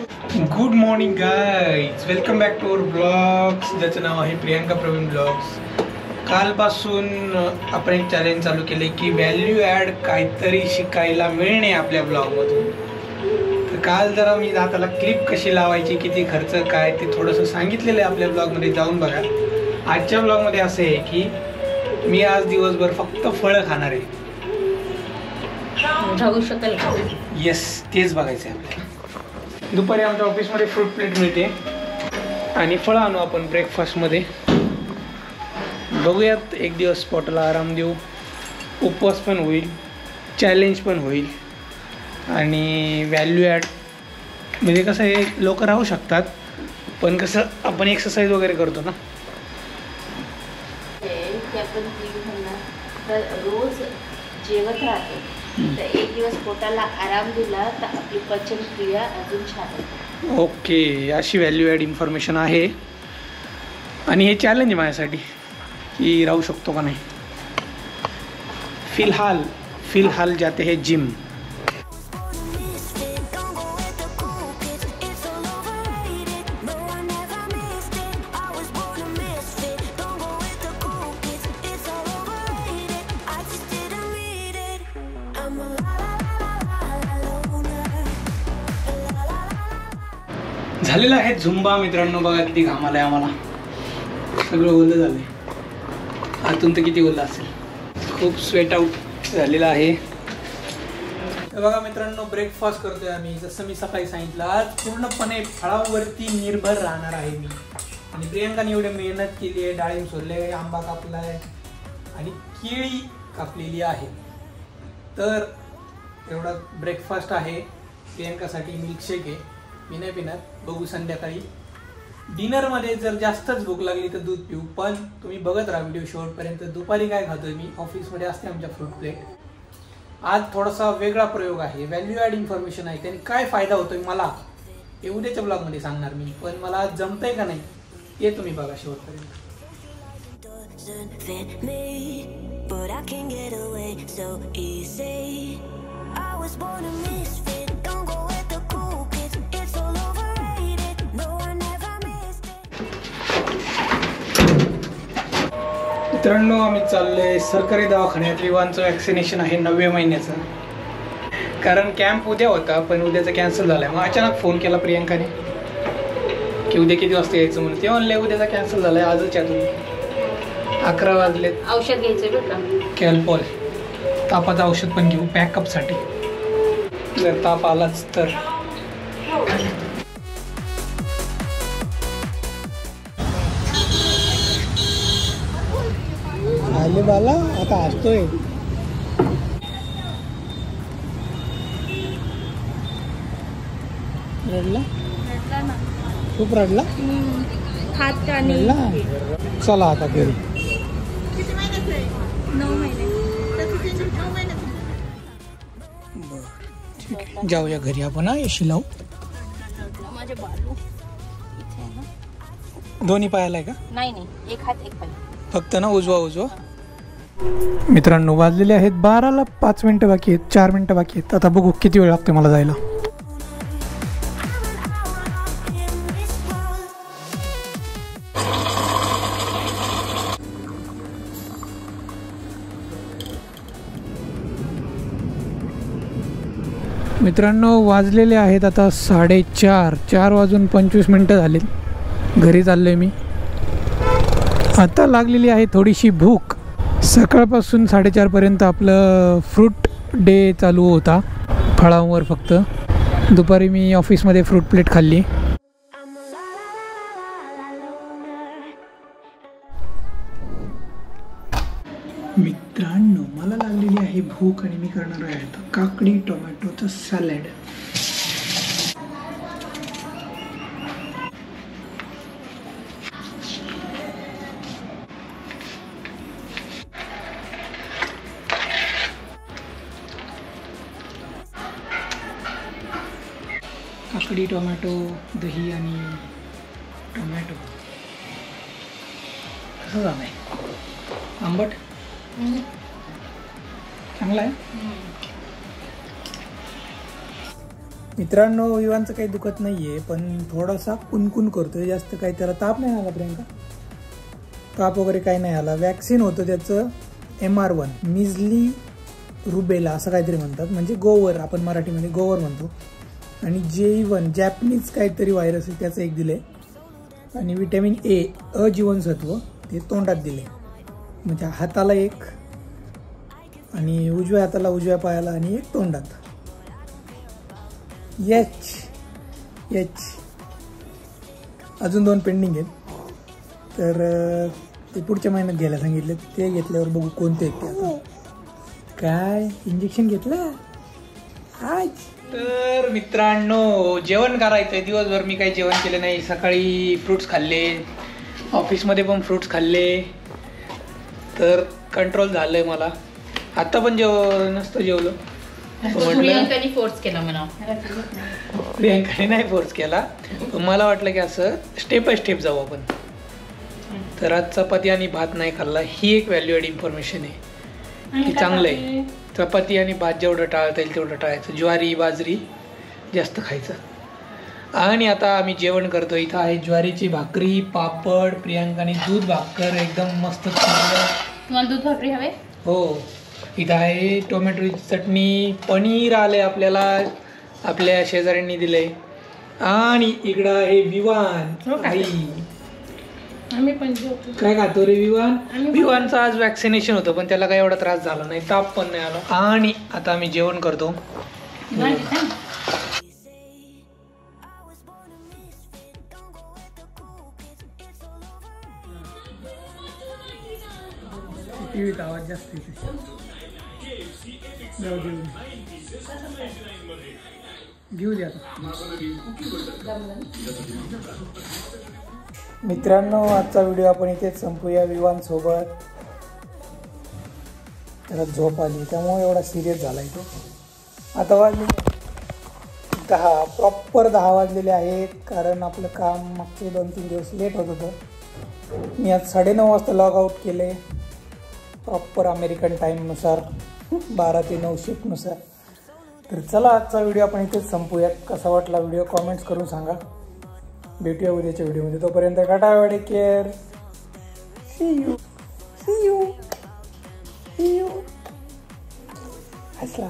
Good morning guys, welcome back to our blogs ज्याचं नाव आहे प्रियांका प्रवीण ब्लॉग्स. कालपासून आपण एक चॅलेंज चालू केले की व्हॅल्यू ॲड काहीतरी शिकायला मिळणे आपल्या ब्लॉगमधून. तर काल जरा मी त्याला क्लिप कशी लावायची, किती खर्च काय ते थोडंसं सांगितलेलं आहे आपल्या ब्लॉगमध्ये, जाऊन बघा. आजच्या ब्लॉगमध्ये असं आहे की मी आज दिवसभर फक्त फळं खाणार आहे. राहू शकेल का? येस, तेच बघायचं आहे आपल्याला. दुपारी आमच्या ऑफिसमध्ये फ्रूट प्लेट मिळते आणि फळं आणू आपण ब्रेकफास्टमध्ये. बघूयात, एक दिवस पोटाला आराम देऊ, उपवास पण होईल, चॅलेंज पण होईल आणि व्हॅल्यू ॲड म्हणजे कसं आहे, लोक राहू शकतात पण कसं आपण एक्सरसाइज वगैरे करतो ना. रोज जेवत राहतो तर एक दिवस पोटाला आराम दिला तर आपली पचनक्रिया अजून छान होते. ओके, अशी व्हॅल्यू ॲड इन्फॉर्मेशन आहे आणि हे चॅलेंज आहे माझ्यासाठी की राहू शकतो का नाही. फिलहाल जाते हैं जिम. झालेलं आहे झुंबा मित्रांनो. बघा किती घाम आलाय आम्हाला, सगळं ओलं झालंय. आतून तर किती ओलं असेल, खूप स्वेट आउट झालेलं आहे. तर बघा मित्रांनो, ब्रेकफास्ट करतोय आम्ही. जसं मी सकाळी सांगितलं, आज पूर्णपणे फळावरती निर्भर राहणार आहे मी. आणि प्रियांकाने एवढी मेहनत केली आहे, डाळिंब सोलले, आंबा कापलाय आणि केळी कापलेली आहे. तर एवढा ब्रेकफास्ट आहे. प्रियांकासाठी मिल्कशेक आहे, मी नाही पिणार. बघू संध्याकाळी डिनरमध्ये जर जास्तच भूक लागली तर दूध पिऊ. पण तुम्ही बघत राहा व्हिडिओ शेवटपर्यंत. दुपारी काय खातोय मी, ऑफिसमध्ये असते आमच्या फ्रूट प्लेट. आज थोडासा वेगळा प्रयोग आहे, व्हॅल्यू ॲड इन्फॉर्मेशन आहे. त्याने काय फायदा होतोय मला हे उद्याच्या ब्लॉगमध्ये सांगणार मी. पण मला आज जमतंय का नाही हे तुम्ही बघा शेवटपर्यंत. मित्रांनो, आम्ही चाललोय सरकारी दवाखान्यात. विवांचं वॅक्सिनेशन आहे 9व्या महिन्याचं. कारण कॅम्प उद्या होता पण उद्याचा कॅन्सल झालाय. मग अचानक फोन केला प्रियांकाने की उद्या किती वाजता यायचं म्हणून. ते म्हणले उद्याचा कॅन्सल झालाय, आजच या तुम्ही. 11 वाजले. औषध घ्यायचं बरं का, कॅल्पॉल तापाचं औषध पण घेऊ पॅकअपसाठी जर ताप आलाच तर. आले बाला, आता हसतोय. रडला ना खूप रडला. हात का रडला. चला आता घरी. 9 महिने. बरं ठीक आहे, जाऊया घरी आपण. एशी लावू. माझे बालू इथे आहे ना. दोन्ही पायाला आहे का? नाही, एक हात एक पाय फक्त ना, उजवा. मित्रांनो, वाजलेले आहेत 12ला 5 मिनटं बाकी आहेत, 4 मिनटं बाकी आहेत. आता बघू किती वेळ लागतो मला जायला. मित्रांनो, वाजलेले आहेत आता 4:30. 4 वाजून 25 मिनटं झालीत. घरी चाललोय मी. आता लागलेली आहे थोडीशी भूक. सकाळपासून 4:30पर्यंत आपलं फ्रूट डे चालू होता, फळांवर फक्त. दुपारी मी ऑफिसमध्ये फ्रूट प्लेट खाल्ली. मित्रांनो, मला लागलेली आहे भूक आणि मी करणार आहे आता काकडी टोमॅटोचं सॅलड. काकडी, टोमॅटो, दही आणि टोमॅटो. कसं झालं आहे? आंबट चांगला आहे. मित्रांनो विवांचं काही दुखत नाही आहे, पण थोडासा कुणकुण करतोय, जास्त काही त्याला ताप नाही आला प्रियंका, ताप वगैरे काही नाही आला. वॅक्सिन होतं त्याचं MR1 मिजली रुबेला असं काहीतरी म्हणतात, म्हणजे गोवर, आपण मराठीमध्ये गोवर म्हणतो. आणि J1 जॅपनीज काहीतरी व्हायरस आहे त्याचं एक दिले. आणि विटॅमिन A अजीवनसत्व ते तोंडात दिले, म्हणजे हाताला एक आणि उजव्या हाताला उजव्या पायाला आणि एक तोंडात. एच अजून 2 पेंडिंग आहेत, तर ते पुढच्या महिन्यात घ्यायला सांगितले. ते घेतल्यावर बघू कोणते आहेत ते. आता काय इंजेक्शन घेतलं आज. तर मित्रांनो जेवण करायचंय. दिवसभर मी काही जेवण केलं नाही. सकाळी फ्रूट्स खाल्ले, ऑफिसमध्ये पण फ्रूट्स खाल्ले, तर कंट्रोल झालंय मला. आता पण नसतं जेवलं. प्रियंकाने फोर्स केला म्हणा. प्रियंकाने नाही फोर्स केला, पण मला वाटलं की असं स्टेप बाय स्टेप जाऊ आपण. तर आज चपाती आणि भात नाही खाल्ला, ही एक व्हॅल्युएड इन्फॉर्मेशन आहे की चांगलं आहे. चपाती आणि भात जेवढं टाळता येईल तेवढं टाळायचं, ज्वारी बाजरी जास्त खायचं. आणि आता आम्ही जेवण करतो. इथं आहे ज्वारीची भाकरी, पापड, प्रियंकाने दूध भाकर एकदम मस्त खाल्लं. तुम्हाला दूध भाकरी हवे? हो. इथं आहे टोमॅटोची चटणी, पनीर आले आपल्याला, आपल्या शेजाऱ्यांनी दिले. आणि इकडं आहे विवान. आई आम्ही पण जेवतो. काय खातो रे विवान? विवानचं आज वॅक्सिनेशन होतं, पण त्याला काही एवढा त्रास झाला नाही, ताप पण नाही आला. आणि आता आम्ही जेवण करतो. टीव्हीत आवाज जास्त येते. घेऊ द्या. मित्रांनो आजचा व्हिडिओ आपण इथेच संपूया. विवानसोबत त्याला झोप आली त्यामुळे एवढा सिरियस झाला तो. आता वाजले 10, प्रॉपर 10 वाजलेले आहेत, कारण आपलं काम मागचे 2-3 दिवस लेट होत होतं. मी आज 9:30 वाजता लॉग आउट केले, प्रॉपर अमेरिकन टाईमनुसार 12 ते 9 शिफ्टनुसार. तर चला आजचा व्हिडिओ आपण इथेच संपूयात. कसा वाटला व्हिडिओ कॉमेंट्स करून सांगा. भेटूया उद्याच्या व्हिडिओमध्ये. तोपर्यंत tata, take care, see you. हसला.